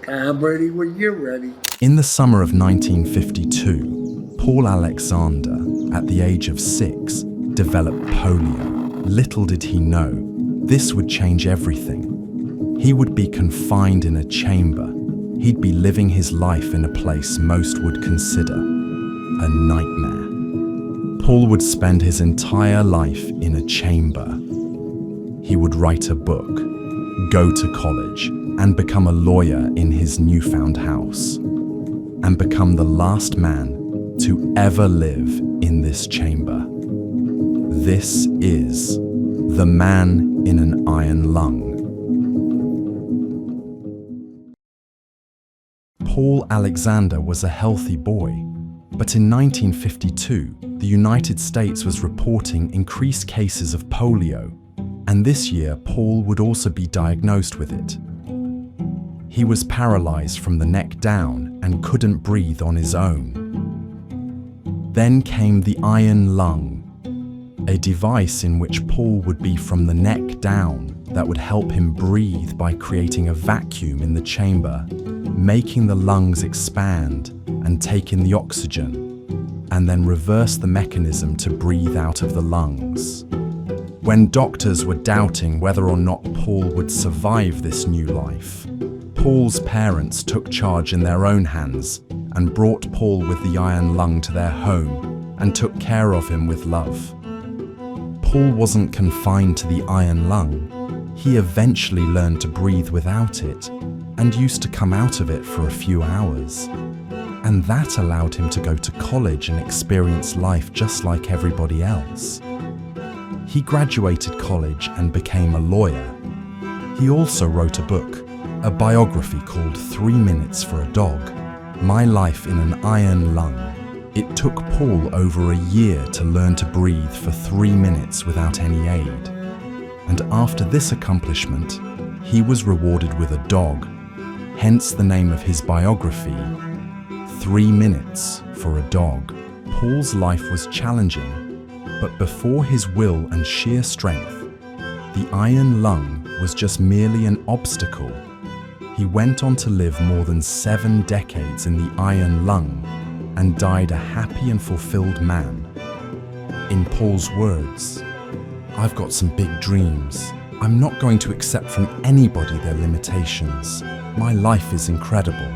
I'm ready when you're ready. In the summer of 1952, Paul Alexander, at the age of 6, developed polio. Little did he know, this would change everything. He would be confined in a chamber. He'd be living his life in a place most would consider a nightmare. Paul would spend his entire life in a chamber. He would write a book, go to college, and become a lawyer in his newfound house, and become the last man to ever live in this chamber. This is the man in an iron lung. Paul Alexander was a healthy boy, but in 1952, the United States was reporting increased cases of polio, and this year Paul would also be diagnosed with it. He was paralyzed from the neck down and couldn't breathe on his own. Then came the iron lung, a device in which Paul would be from the neck down that would help him breathe by creating a vacuum in the chamber, making the lungs expand and take in the oxygen, and then reverse the mechanism to breathe out of the lungs. When doctors were doubting whether or not Paul would survive this new life, Paul's parents took charge in their own hands and brought Paul with the iron lung to their home and took care of him with love. Paul wasn't confined to the iron lung. He eventually learned to breathe without it and used to come out of it for a few hours. And that allowed him to go to college and experience life just like everybody else. He graduated college and became a lawyer. He also wrote a book, a biography called 3 Minutes for a Dog, My Life in an Iron Lung. It took Paul over a year to learn to breathe for 3 minutes without any aid. And after this accomplishment, he was rewarded with a dog, hence the name of his biography, 3 Minutes for a Dog. Paul's life was challenging, but before his will and sheer strength, the iron lung was just merely an obstacle. He went on to live more than 7 decades in the iron lung and died a happy and fulfilled man. In Paul's words, "I've got some big dreams. I'm not going to accept from anybody their limitations. My life is incredible.